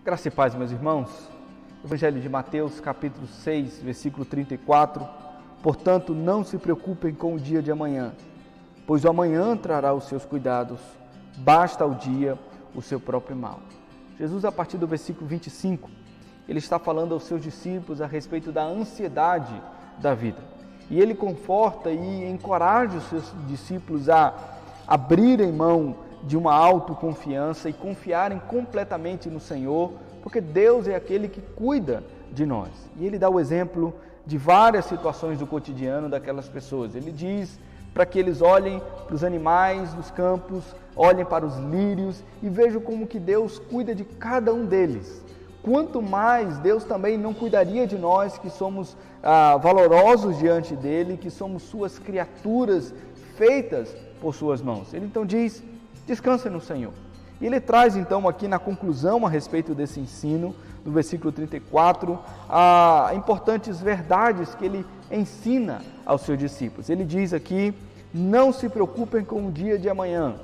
Graça e paz, meus irmãos. Evangelho de Mateus, capítulo 6, versículo 34. Portanto, não se preocupem com o dia de amanhã, pois o amanhã trará os seus cuidados. Basta ao dia o seu próprio mal. Jesus, a partir do versículo 25, ele está falando aos seus discípulos a respeito da ansiedade da vida. E ele conforta e encoraja os seus discípulos a abrirem mão de uma autoconfiança e confiarem completamente no Senhor, porque Deus é aquele que cuida de nós. E ele dá o exemplo de várias situações do cotidiano daquelas pessoas. Ele diz para que eles olhem para os animais dos campos, olhem para os lírios e vejam como que Deus cuida de cada um deles. Quanto mais Deus também não cuidaria de nós que somos valorosos diante dele, que somos suas criaturas feitas por suas mãos. Ele então diz: descansa no Senhor. E ele traz então aqui na conclusão a respeito desse ensino, no versículo 34, importantes verdades que ele ensina aos seus discípulos. Ele diz aqui: não se preocupem com o dia de amanhã.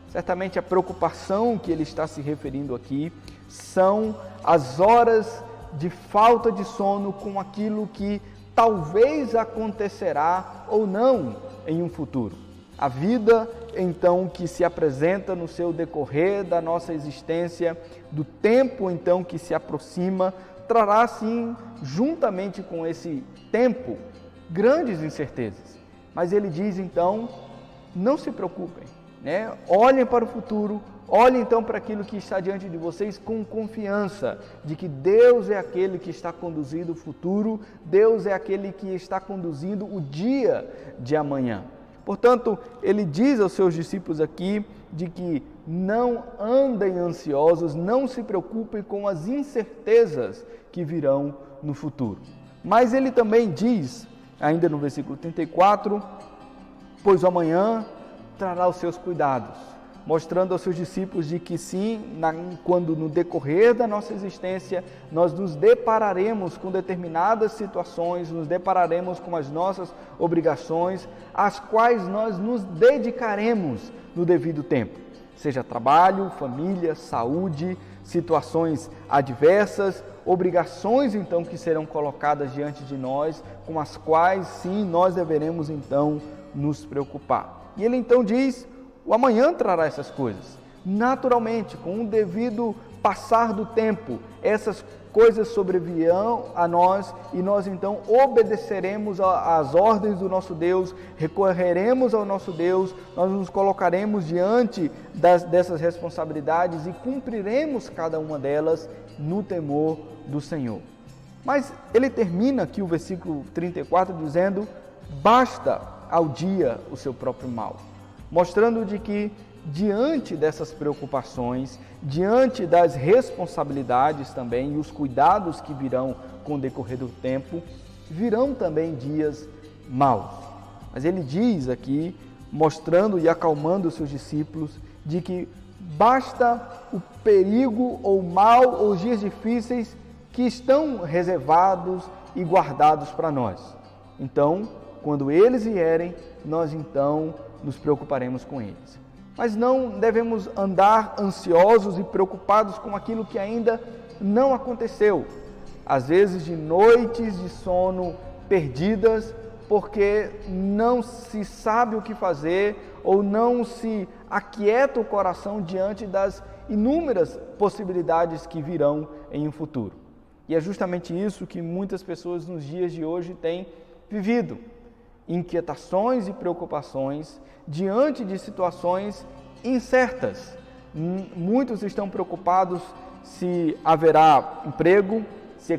Certamente a preocupação que ele está se referindo aqui são as horas de falta de sono com aquilo que talvez acontecerá ou não em um futuro. A vida, então, que se apresenta no seu decorrer da nossa existência, do tempo, então, que se aproxima, trará, sim, juntamente com esse tempo, grandes incertezas. Mas ele diz, então, não se preocupem, né? Olhem para o futuro, olhem, então, para aquilo que está diante de vocês com confiança de que Deus é aquele que está conduzindo o futuro, Deus é aquele que está conduzindo o dia de amanhã. Portanto, ele diz aos seus discípulos aqui de que não andem ansiosos, não se preocupem com as incertezas que virão no futuro. Mas ele também diz, ainda no versículo 34, pois o amanhã trará os seus cuidados, mostrando aos seus discípulos de que sim, quando no decorrer da nossa existência nós nos depararemos com determinadas situações, nos depararemos com as nossas obrigações, às quais nós nos dedicaremos no devido tempo, seja trabalho, família, saúde, situações adversas, obrigações então que serão colocadas diante de nós, com as quais sim nós deveremos então nos preocupar. E ele então diz: o amanhã trará essas coisas. Naturalmente, com o devido passar do tempo, essas coisas sobrevirão a nós e nós então obedeceremos às ordens do nosso Deus, recorreremos ao nosso Deus, nós nos colocaremos diante dessas responsabilidades e cumpriremos cada uma delas no temor do Senhor. Mas ele termina aqui o versículo 34 dizendo: basta ao dia o seu próprio mal. Mostrando de que, diante dessas preocupações, diante das responsabilidades também e os cuidados que virão com o decorrer do tempo, virão também dias maus. Mas ele diz aqui, mostrando e acalmando os seus discípulos, de que basta o perigo ou mal ou os dias difíceis que estão reservados e guardados para nós. Então, quando eles vierem, nós então nos preocuparemos com eles. Mas não devemos andar ansiosos e preocupados com aquilo que ainda não aconteceu. Às vezes de noites de sono perdidas, porque não se sabe o que fazer ou não se aquieta o coração diante das inúmeras possibilidades que virão em um futuro. E é justamente isso que muitas pessoas nos dias de hoje têm vivido. Inquietações e preocupações diante de situações incertas. Muitos estão preocupados se haverá emprego, se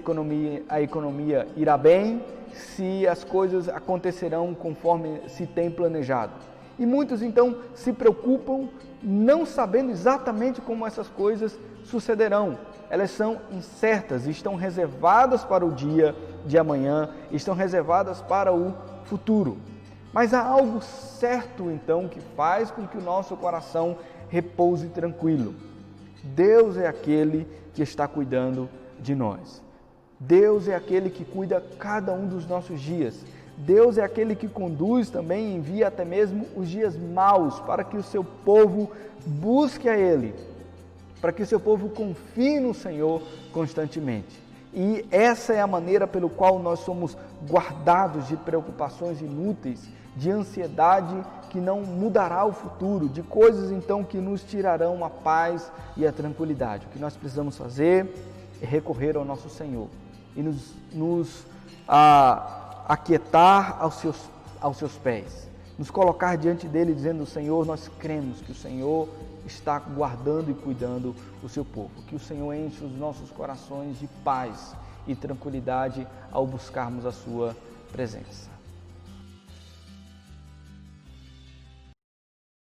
a economia irá bem, se as coisas acontecerão conforme se tem planejado. E muitos então se preocupam não sabendo exatamente como essas coisas sucederão. Elas são incertas, estão reservadas para o dia de amanhã, estão reservadas para o futuro. Mas há algo certo então que faz com que o nosso coração repouse tranquilo. Deus é aquele que está cuidando de nós. Deus é aquele que cuida cada um dos nossos dias. Deus é aquele que conduz também e envia até mesmo os dias maus para que o seu povo busque a Ele. para que o seu povo confie no Senhor constantemente. E essa é a maneira pelo qual nós somos guardados de preocupações inúteis, de ansiedade que não mudará o futuro, de coisas então que nos tirarão a paz e a tranquilidade. O que nós precisamos fazer é recorrer ao nosso Senhor e nos aquietar aos seus pés, nos colocar diante dele dizendo: Senhor, nós cremos que o Senhor está guardando e cuidando o seu povo, que o Senhor enche os nossos corações de paz e tranquilidade ao buscarmos a sua presença.